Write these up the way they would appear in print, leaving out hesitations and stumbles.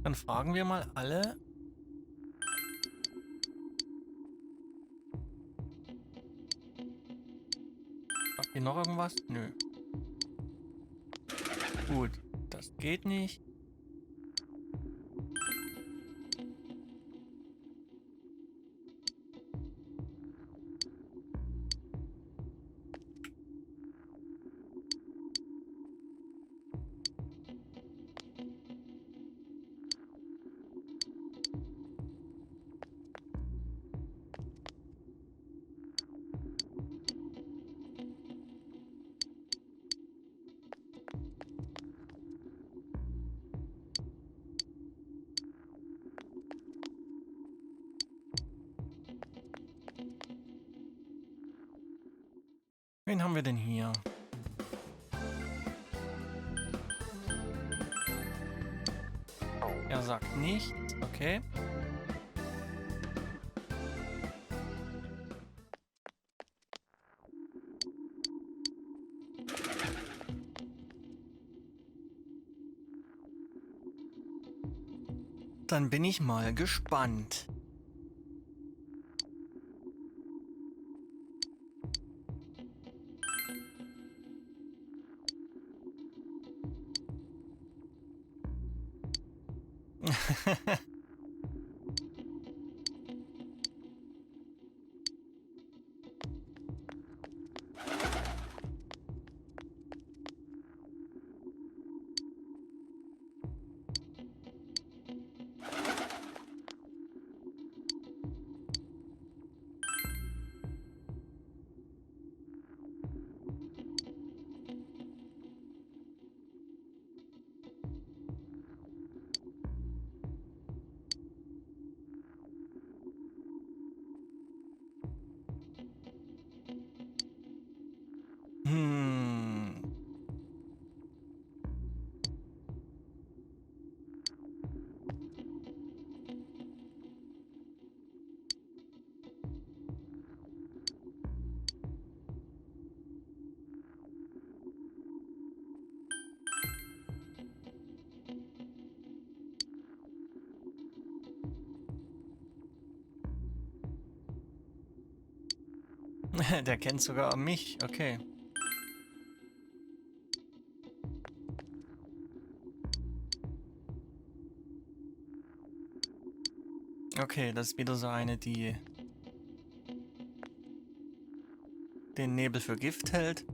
Dann fragen wir mal alle. Habt ihr noch irgendwas? Nö. Gut, das geht nicht. Wen haben wir denn hier? Er sagt nichts. Okay. Dann bin ich mal gespannt. Hm. Der kennt sogar mich. Okay. Okay, das ist wieder so eine, die den Nebel für Gift hält.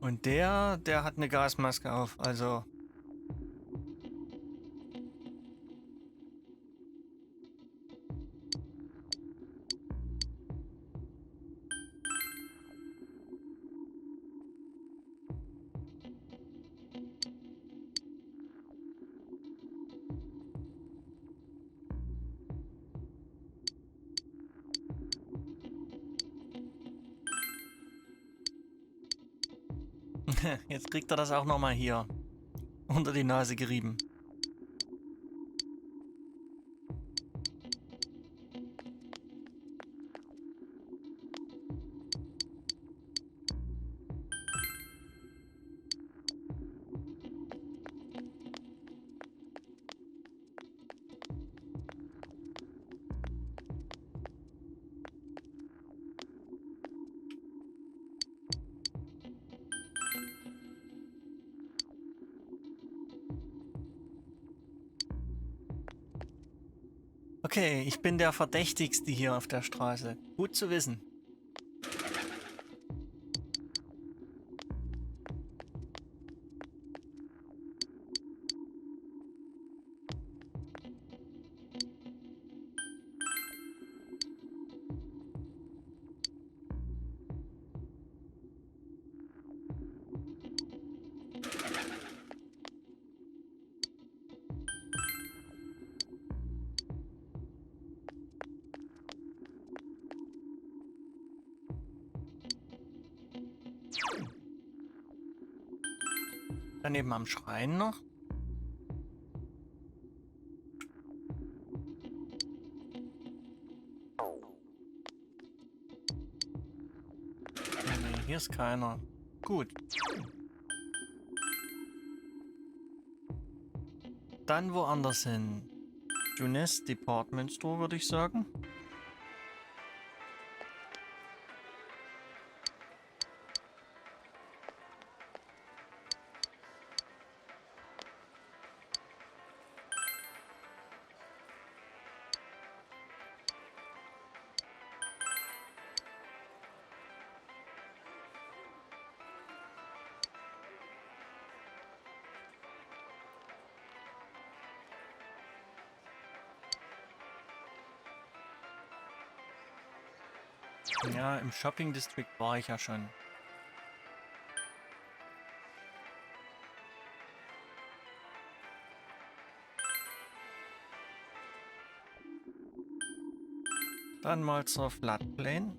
Und der hat eine Gasmaske auf, also... Jetzt kriegt er das auch nochmal hier unter die Nase gerieben. Okay, ich bin der Verdächtigste hier auf der Straße. Gut zu wissen. Daneben am Schrein noch. Nee, hier ist keiner. Gut. Dann woanders hin. Junes Department Store, würde ich sagen. Ja, im Shopping District war ich ja schon. Dann mal zur Floodplain.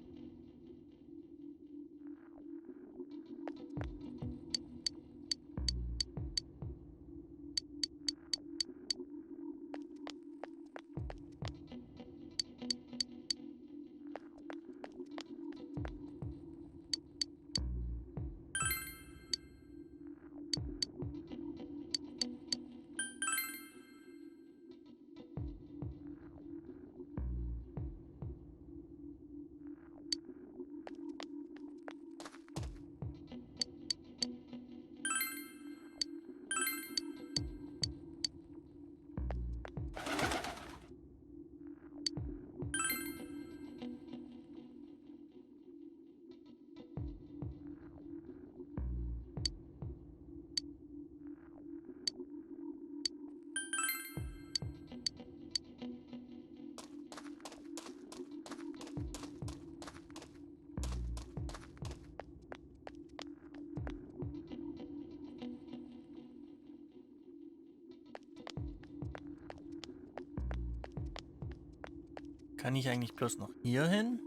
Kann ich eigentlich bloß noch hier hin?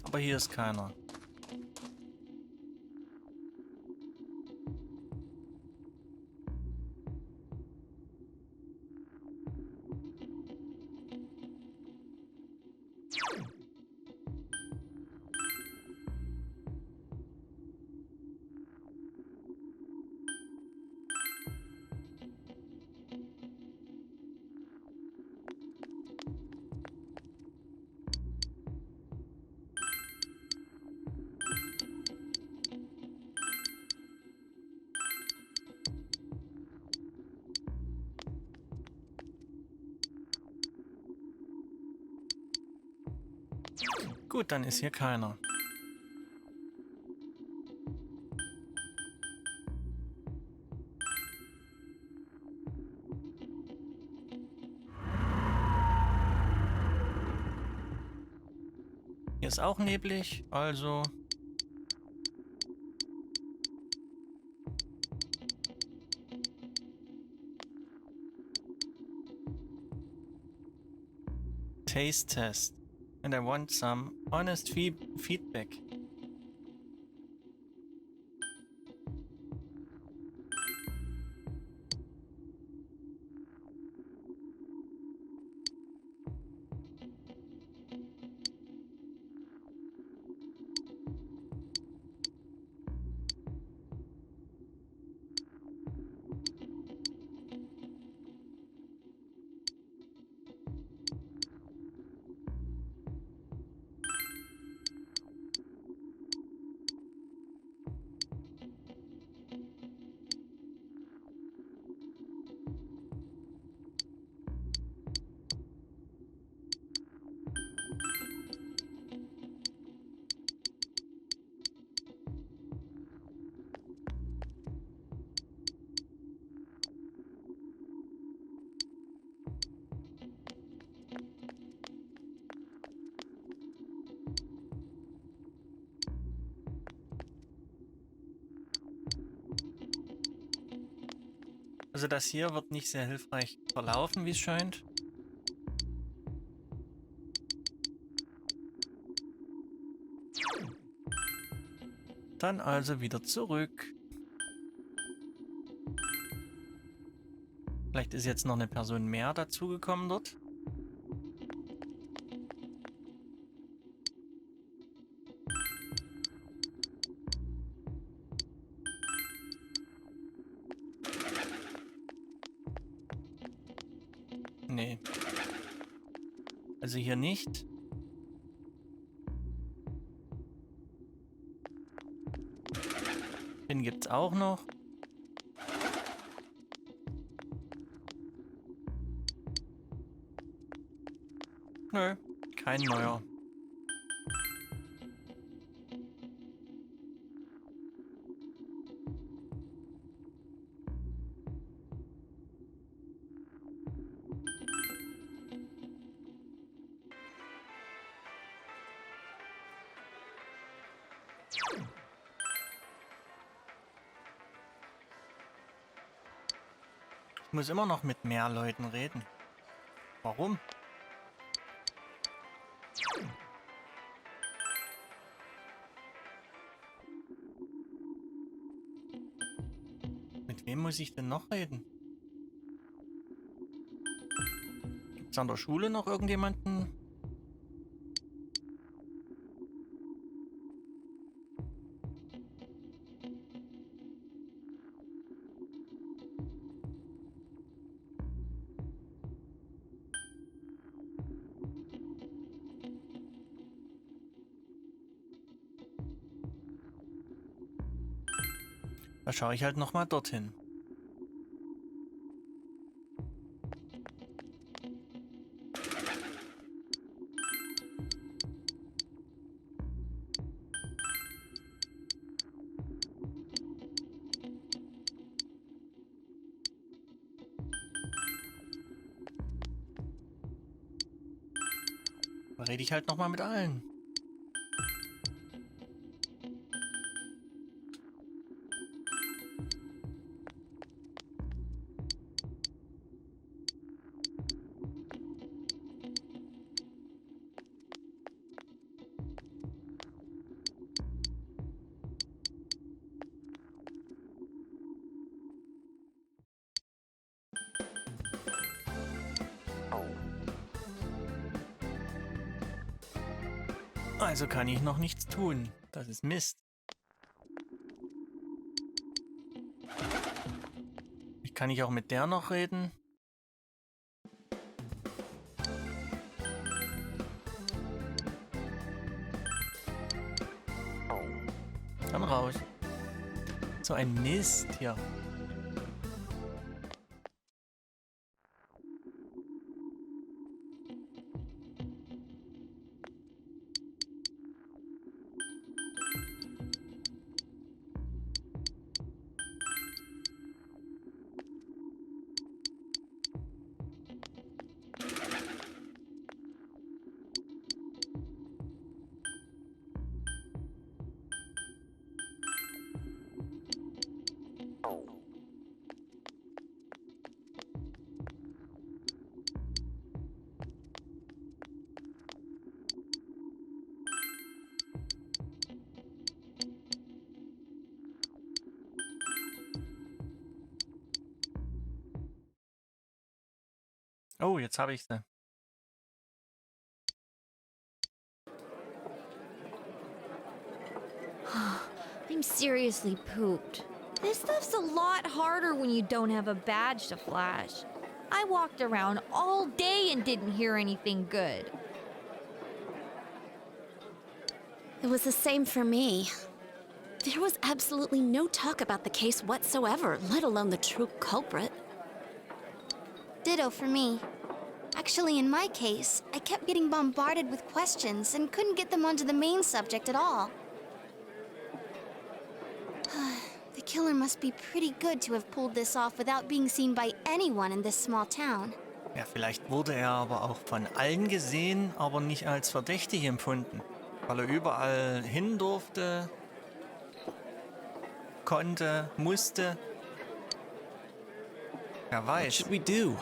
Aber hier ist keiner. Gut, dann ist hier keiner. Hier ist auch neblig, also... Taste test. And I want some honest feedback. Also das hier wird nicht sehr hilfreich verlaufen, wie es scheint. Dann also wieder zurück. Vielleicht ist jetzt noch eine Person mehr dazugekommen dort. Nee. Also hier nicht. Den gibt's auch noch. Nö, kein neuer. Ich muss immer noch mit mehr Leuten reden. Warum? Mit wem muss ich denn noch reden? Gibt's an der Schule noch irgendjemanden? Da schaue ich halt noch mal dorthin. Da rede ich halt noch mal mit allen. Also kann ich noch nichts tun. Das ist Mist. Ich kann nicht auch mit der noch reden? Dann raus. So ein Mist hier. Oh, jetzt habe ich sie. I'm seriously pooped. This stuff's a lot harder when you don't have a badge to flash. I walked around all day and didn't hear anything good. It was the same for me. There was absolutely no talk about the case whatsoever, let alone the true culprit. Ditto for me. Actually, in my case, I kept getting bombarded with questions and couldn't get them onto the main subject at all. The killer must be pretty good to have pulled this off without being seen by anyone in this small town. Ja, vielleicht wurde er aber auch von allen gesehen, aber nicht als verdächtig empfunden. Weil er überall hin durfte, konnte, musste. Wer What weiß. should we do?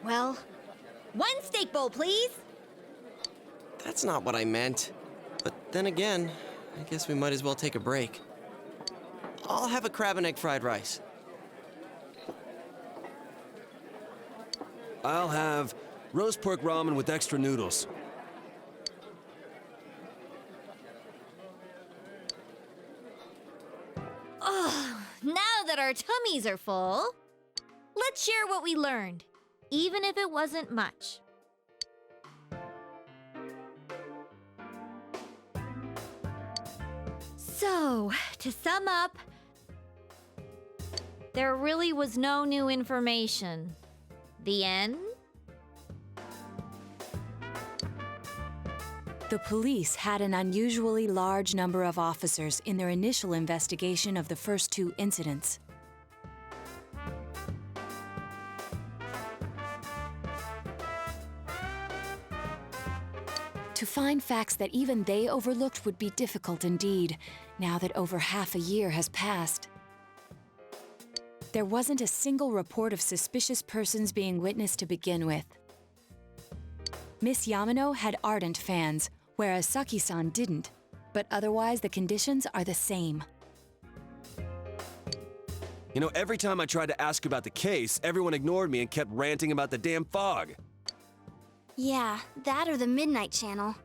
Well, one steak bowl, please. That's not what I meant. But then again, I guess we might as well take a break. I'll have a crab and egg fried rice. I'll have roast pork ramen with extra noodles. Now that our tummies are full, let's share what we learned. even if it wasn't much. So, to sum up, there really was no new information. The end? The police had an unusually large number of officers in their initial investigation of the first two incidents. To find facts that even they overlooked would be difficult indeed, now that over half a year has passed. There wasn't a single report of suspicious persons being witnessed to begin with. Miss Yamano had ardent fans, whereas Saki-san didn't, but otherwise the conditions are the same. You know, every time I tried to ask about the case, everyone ignored me and kept ranting about the damn fog. Yeah, that or the Midnight Channel.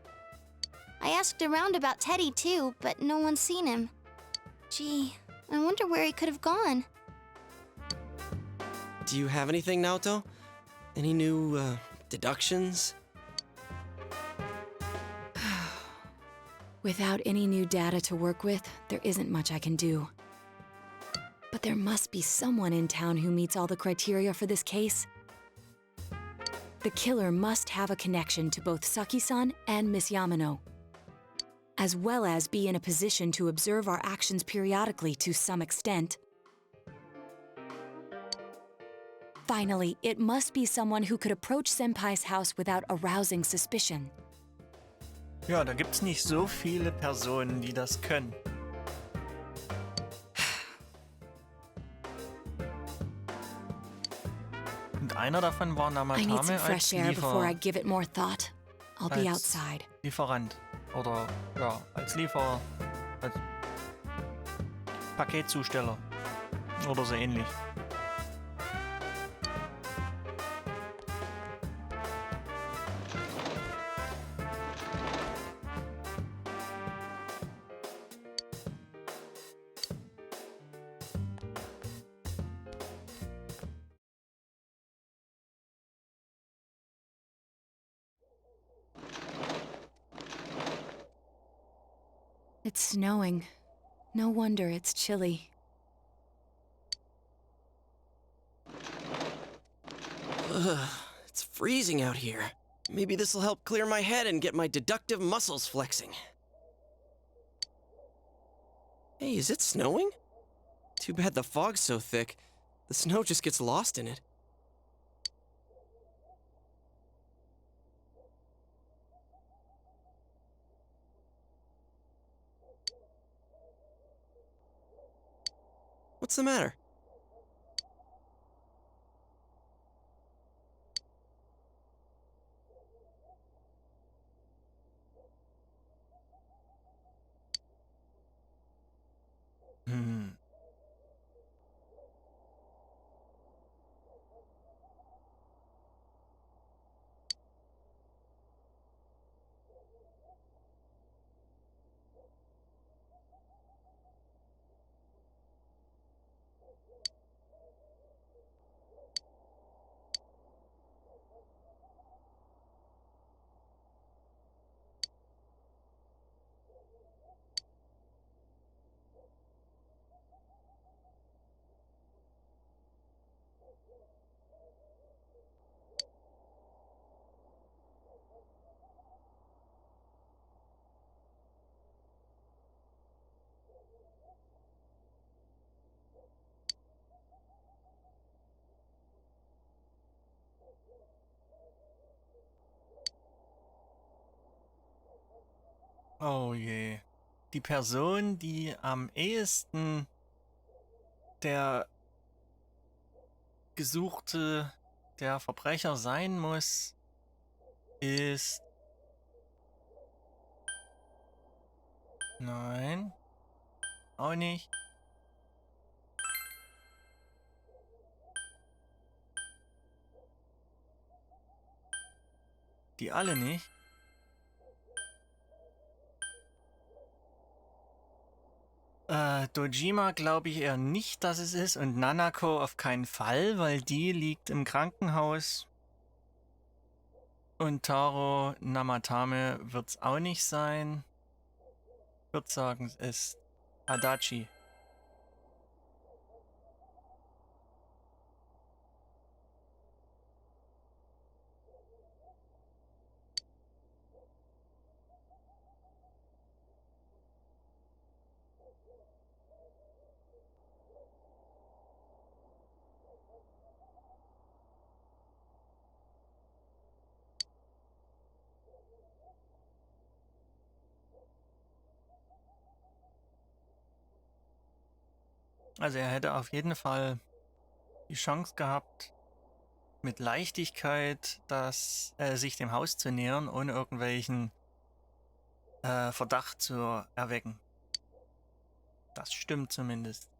I asked around about Teddy too, but no one's seen him. Gee, I wonder where he could have gone. Do you have anything, Naoto? Any new, deductions? Without any new data to work with, there isn't much I can do. But there must be someone in town who meets all the criteria for this case. The killer must have a connection to both Saki-san and Miss Yamano, as well as be in a position to observe our actions periodically to some extent. Finally, it must be someone who could approach Senpai's house without arousing suspicion. Ja, da gibt's nicht so viele Personen, die das können. Und einer davon war I need some Namatame fresh als air before I give it more thought. I'll be als outside. Lieferant. Oder, ja, als Paketzusteller. Oder so ähnlich. It's snowing. No wonder it's chilly. Ugh, it's freezing out here. Maybe this'll help clear my head and get my deductive muscles flexing. Hey, is it snowing? Too bad the fog's so thick. The snow just gets lost in it. What's the matter? Oh je. Die Person, die am ehesten der Gesuchte, der Verbrecher sein muss, ist... Nein. Auch nicht. Die alle nicht. Dojima glaube ich eher nicht, dass es ist. Und Nanako auf keinen Fall, weil die liegt im Krankenhaus Und Taro Namatame wird's auch nicht sein. Ich würde sagen, es ist Adachi. Also er hätte auf jeden Fall die Chance gehabt, mit Leichtigkeit sich dem Haus zu nähern, ohne irgendwelchen Verdacht zu erwecken. Das stimmt zumindest.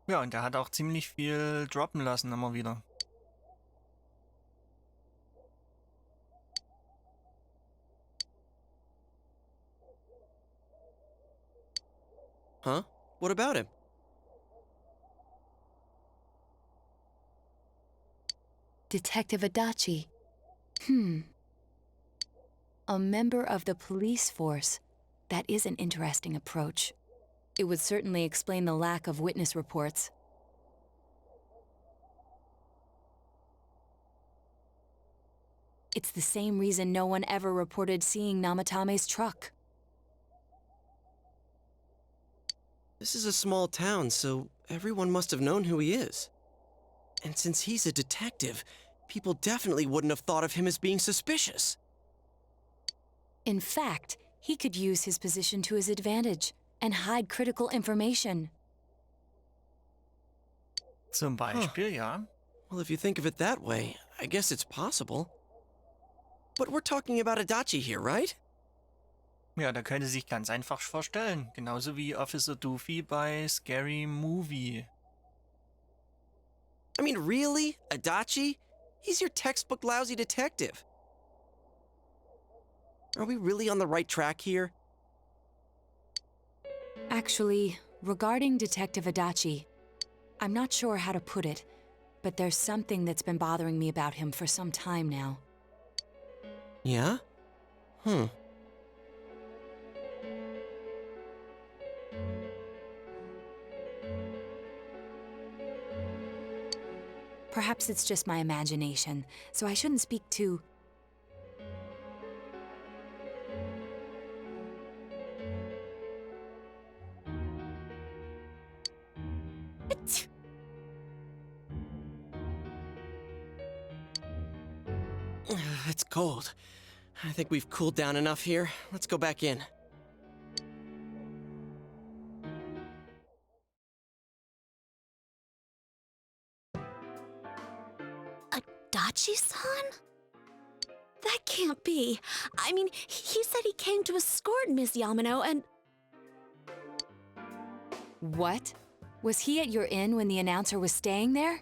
Ja, und er hat auch ziemlich viel droppen lassen immer wieder. Huh? What about him? Detective Adachi. A member of the police force. That is an interesting approach. It would certainly explain the lack of witness reports. It's the same reason no one ever reported seeing Namatame's truck. This is a small town, so everyone must have known who he is. And since he's a detective, people definitely wouldn't have thought of him as being suspicious. In fact, he could use his position to his advantage and hide critical information. Zum Beispiel, ja. Well, if you think of it that way, I guess it's possible. But we're talking about Adachi here, right? Ja, der könnte sich ganz einfach verstellen. Genauso wie Officer Doofy bei Scary Movie. I mean, really? Adachi? He's your textbook lousy detective. Are we really on the right track here? Actually, regarding Detective Adachi, I'm not sure how to put it, but there's something that's been bothering me about him for some time now. Yeah? Perhaps it's just my imagination, so I shouldn't speak too... It's cold. I think we've cooled down enough here. Let's go back in. Adachi-san? That can't be. I mean, he said he came to escort Miss Yamano and... What? Was he at your inn when the announcer was staying there?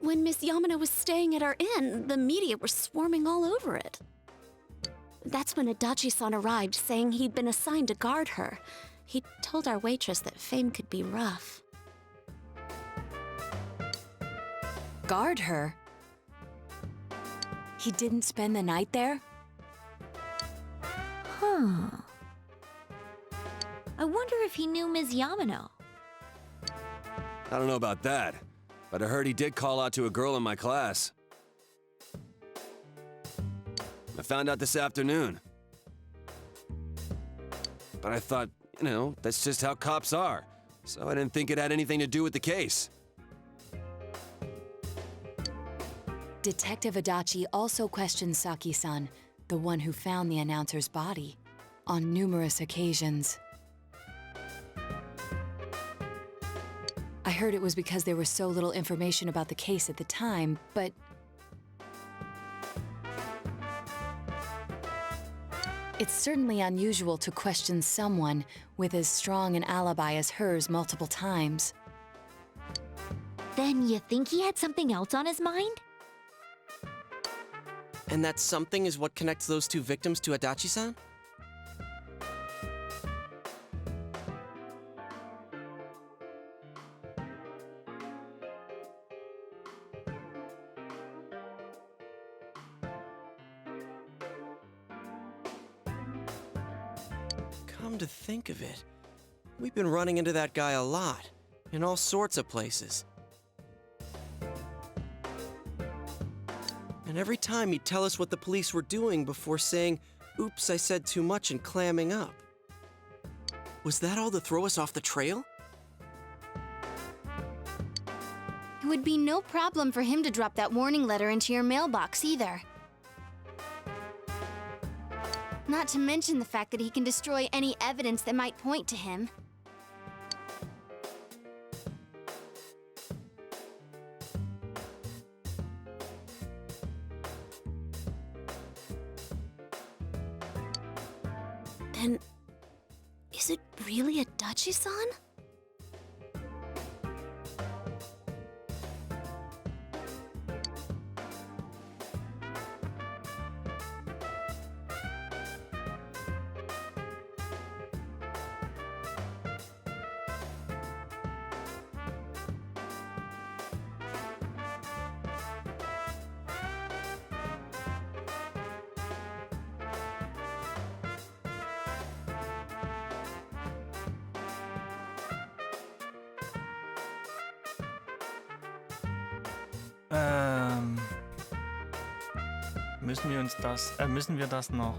When Miss Yamano was staying at our inn, the media were swarming all over it. That's when Adachi-san arrived, saying he'd been assigned to guard her. He told our waitress that fame could be rough. Guard her? He didn't spend the night there? Huh. I wonder if he knew Ms. Yamano. I don't know about that, but I heard he did call out to a girl in my class. I found out this afternoon. But I thought, you know, that's just how cops are, so I didn't think it had anything to do with the case. Detective Adachi also questioned Saki-san, the one who found the announcer's body, on numerous occasions. I heard it was because there was so little information about the case at the time, but... It's certainly unusual to question someone with as strong an alibi as hers multiple times. Then you think he had something else on his mind? And that something is what connects those two victims to Adachi-san? Come to think of it, we've been running into that guy a lot, in all sorts of places. And every time he'd tell us what the police were doing before saying, "Oops, I said too much," and clamming up. Was that all to throw us off the trail? It would be no problem for him to drop that warning letter into your mailbox either. Not to mention the fact that he can destroy any evidence that might point to him. Then, is it really a Dachi-san? Müssen wir das noch?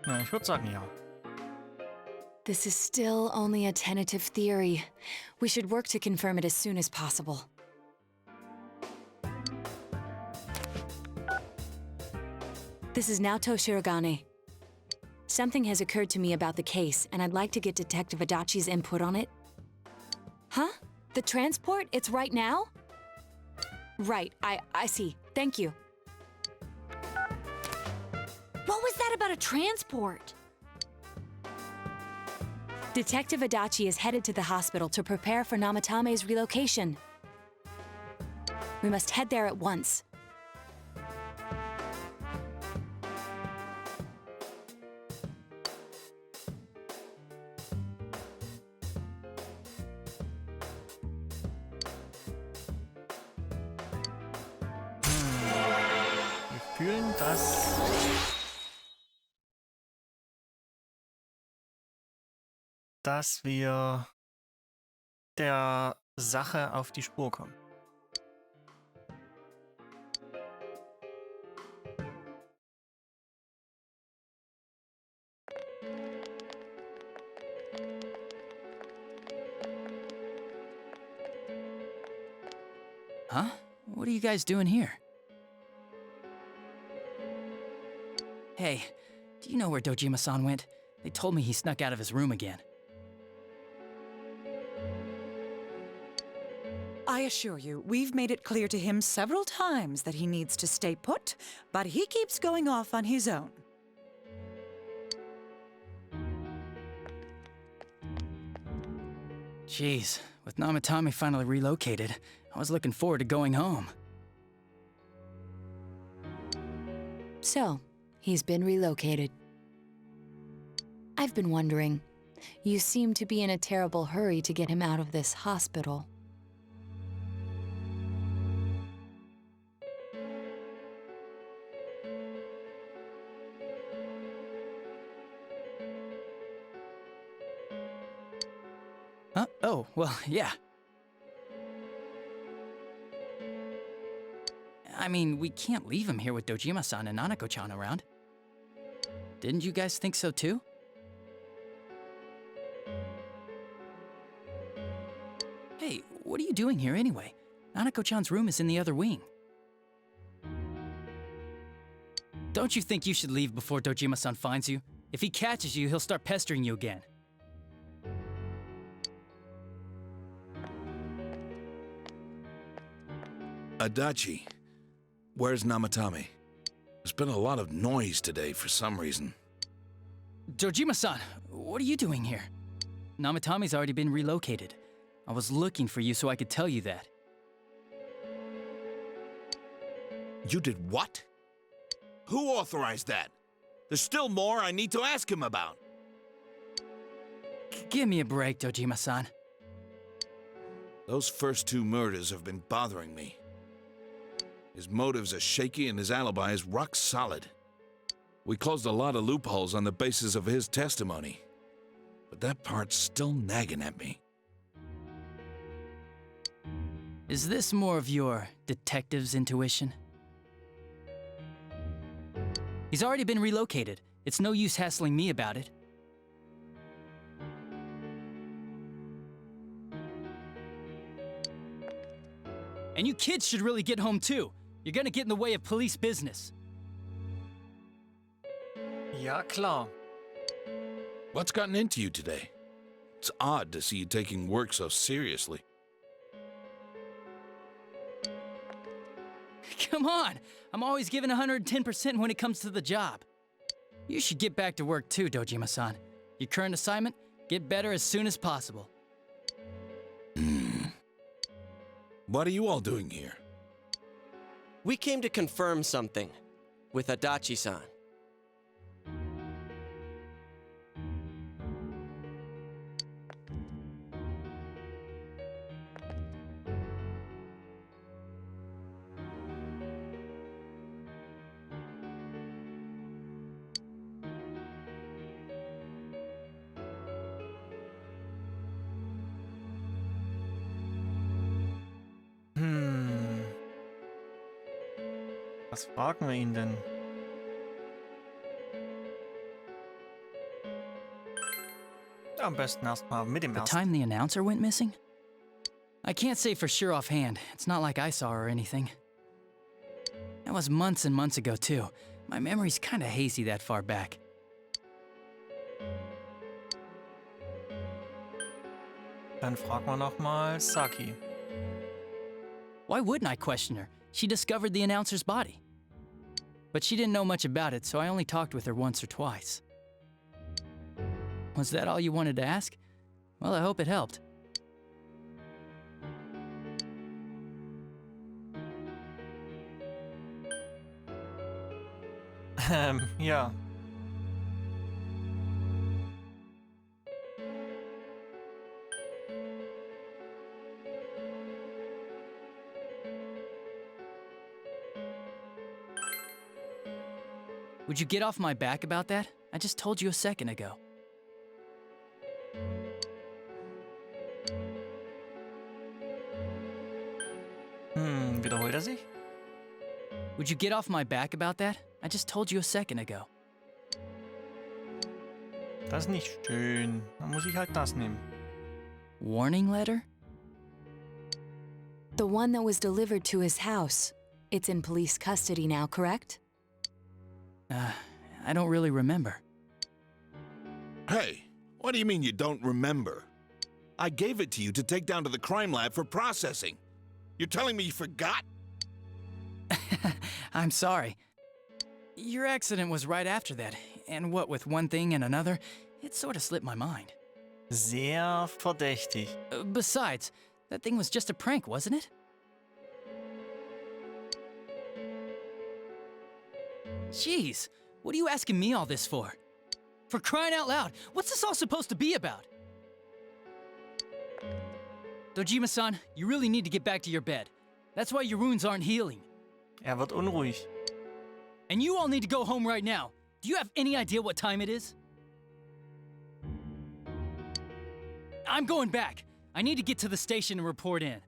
Na, ich würde sagen, ja. This is still only a tentative theory. We should work to confirm it as soon as possible. This is Naoto Shirogane. Something has occurred to me about the case, and I'd like to get Detective Adachi's input on it. Huh? The transport? It's right now? Right, I see. Thank you. What was that about a transport? Detective Adachi is headed to the hospital to prepare for Namatame's relocation. We must head there at once. Wir fühlen, dass wir der Sache auf die Spur kommen. Huh? What are you guys doing here? Hey, do you know where Dojima-san went? They told me he snuck out of his room again. I assure you, we've made it clear to him several times that he needs to stay put, but he keeps going off on his own. Jeez, with Namatame finally relocated, I was looking forward to going home. So, he's been relocated. I've been wondering, you seem to be in a terrible hurry to get him out of this hospital. Huh? Oh, well, yeah. I mean, we can't leave him here with Dojima-san and Nanako-chan around. Didn't you guys think so too? Hey, what are you doing here anyway? Nanako-chan's room is in the other wing. Don't you think you should leave before Dojima-san finds you? If he catches you, he'll start pestering you again. Adachi, where's Namatame? There's been a lot of noise today for some reason. Dojima-san, what are you doing here? Namatame's already been relocated. I was looking for you so I could tell you that. You did what? Who authorized that? There's still more I need to ask him about. Give me a break, Dojima-san. Those first two murders have been bothering me. His motives are shaky and his alibi is rock solid. We closed a lot of loopholes on the basis of his testimony. But that part's still nagging at me. Is this more of your detective's intuition? He's already been relocated. It's no use hassling me about it. And you kids should really get home too. You're gonna get in the way of police business. Ja, klar. What's gotten into you today? It's odd to see you taking work so seriously. Come on! I'm always giving 110% when it comes to the job. You should get back to work too, Dojima-san. Your current assignment, get better as soon as possible. What are you all doing here? We came to confirm something with Adachi-san. Was fragen wir ihn denn? Am besten erstmal mit dem The ersten. time the announcer went missing? I can't say for sure offhand. It's not like I saw her or anything. That was months and months ago, too. My memory's kinda hazy that far back. Dann fragen wir nochmal Saki. Why wouldn't I question her? She discovered the announcer's body. But she didn't know much about it, so I only talked with her once or twice. Was that all you wanted to ask? Well, I hope it helped. Ja. Would you get off my back about that? I just told you a second ago. Wiederholt sich? Would you get off my back about that? I just told you a second ago. Das ist nicht schön. Dann muss ich halt das nehmen. Warning letter? The one that was delivered to his house. It's in police custody now, correct? I don't really remember. Hey, what do you mean you don't remember? I gave it to you to take down to the crime lab for processing. You're telling me you forgot? I'm sorry. Your accident was right after that, and what with one thing and another, it sort of slipped my mind. Sehr verdächtig. Besides, that thing was just a prank, wasn't it? Jeez, what are you asking me all this for? For crying out loud, what's this all supposed to be about? Dojima-san, you really need to get back to your bed. That's why your wounds aren't healing. Wird unruhig. And you all need to go home right now. Do you have any idea what time it is? I'm going back. I need to get to the station and report in.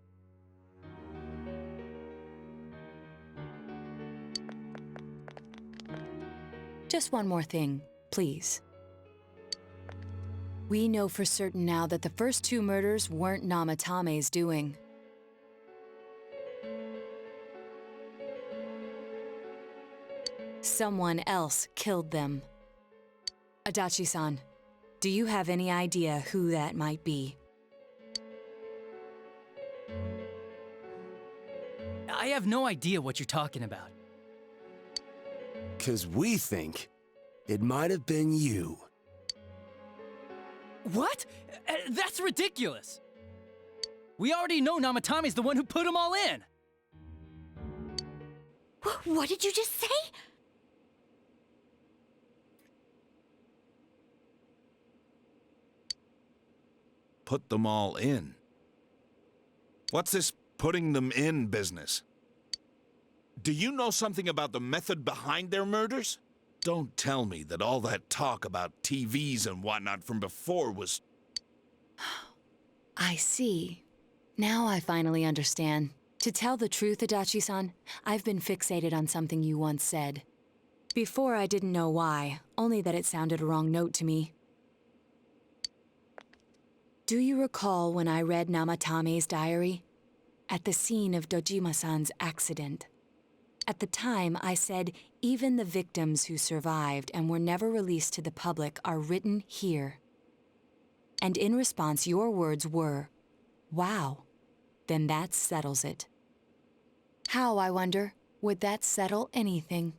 Just one more thing, please. We know for certain now that the first two murders weren't Namatame's doing. Someone else killed them. Adachi-san, do you have any idea who that might be? I have no idea what you're talking about. 'Cause we think it might have been you. What? That's ridiculous! We already know Namatame's the one who put them all in! What did you just say? Put them all in. What's this putting them in business? Do you know something about the method behind their murders? Don't tell me that all that talk about TVs and whatnot from before was... I see. Now I finally understand. To tell the truth, Adachi-san, I've been fixated on something you once said. Before I didn't know why, only that it sounded a wrong note to me. Do you recall when I read Namatame's diary? At the scene of Dojima-san's accident. At the time, I said, even the victims who survived and were never released to the public are written here. And in response, your words were, wow, then that settles it. How, I wonder, would that settle anything?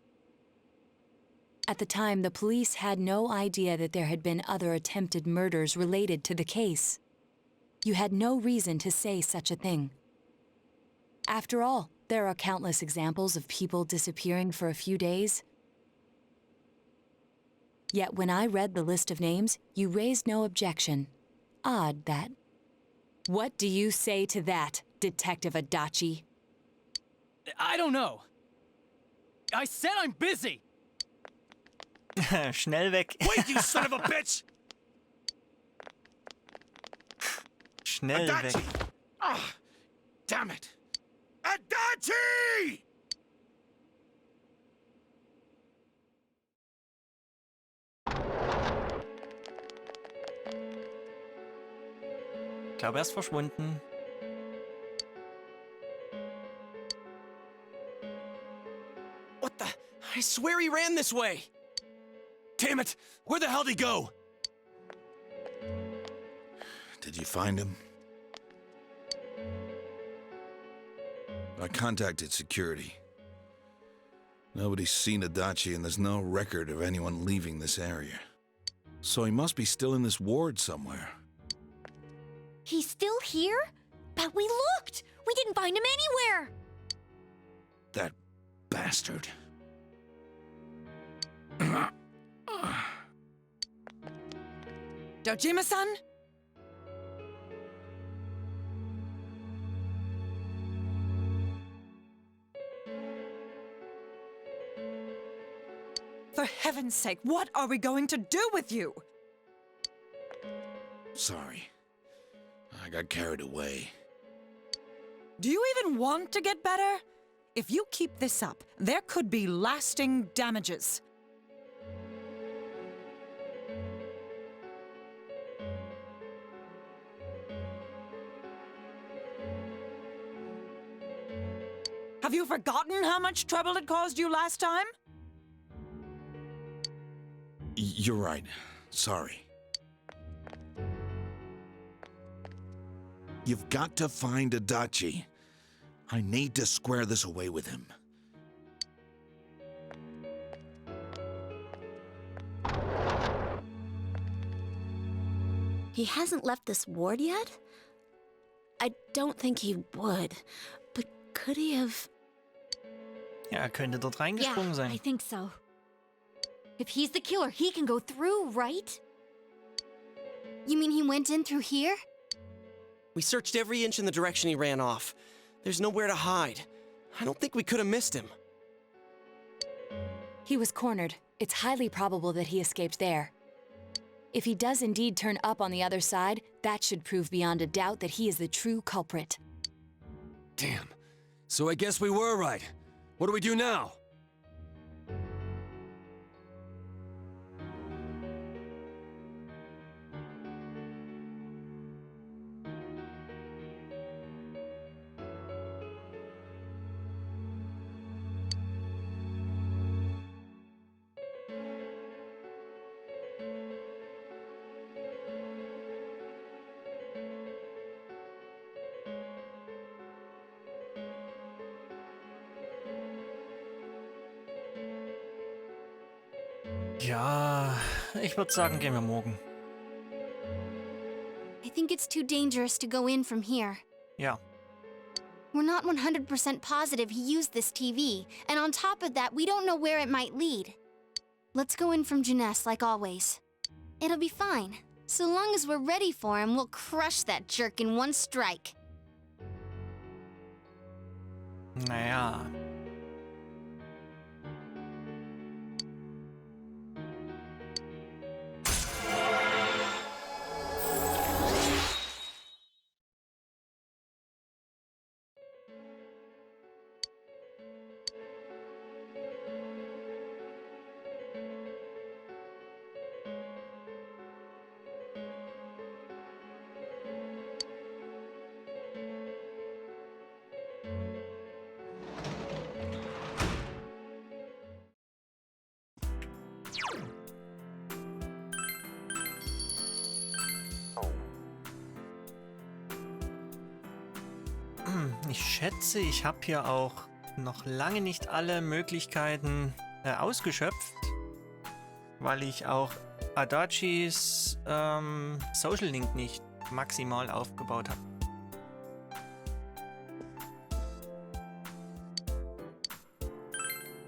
At the time, the police had no idea that there had been other attempted murders related to the case. You had no reason to say such a thing. After all, there are countless examples of people disappearing for a few days. Yet when I read the list of names, you raised no objection. Odd, that. What do you say to that, Detective Adachi? I don't know. I said I'm busy! Schnell weg. Wait, you son of a bitch! Schnell weg. Adachi! Ah, damn it! Adachi! Ich glaube, er ist verschwunden. What the? I swear he ran this way! Damn it! Where the hell did he go? Did you find him? I contacted security. Nobody's seen Adachi and there's no record of anyone leaving this area. So he must be still in this ward somewhere. He's still here? But we looked! We didn't find him anywhere! That bastard. Dojima-san? For heaven's sake, what are we going to do with you? Sorry. I got carried away. Do you even want to get better? If you keep this up, there could be lasting damages. Have you forgotten how much trouble it caused you last time? You're right. Sorry. You've got to find Adachi. I need to square this away with him. He hasn't left this ward yet? I don't think he would. But could he have... Ja, er könnte dort reingesprungen sein. I think so. If he's the killer, he can go through, right? You mean he went in through here? We searched every inch in the direction he ran off. There's nowhere to hide. I don't think we could have missed him. He was cornered. It's highly probable that he escaped there. If he does indeed turn up on the other side, that should prove beyond a doubt that he is the true culprit. Damn. So I guess we were right. What do we do now? Ja, ich würde sagen, gehen wir morgen. I think it's too dangerous to go in from here. Ja. We're not 100% positive he used this TV, and on top of that, we don't know where it might lead. Let's go in from Jeunesse like always. It'll be fine. So long as we're ready for him, we'll crush that jerk in one strike. Naja. Ich schätze, ich habe hier auch noch lange nicht alle Möglichkeiten ausgeschöpft, weil ich auch Adachis Social Link nicht maximal aufgebaut habe.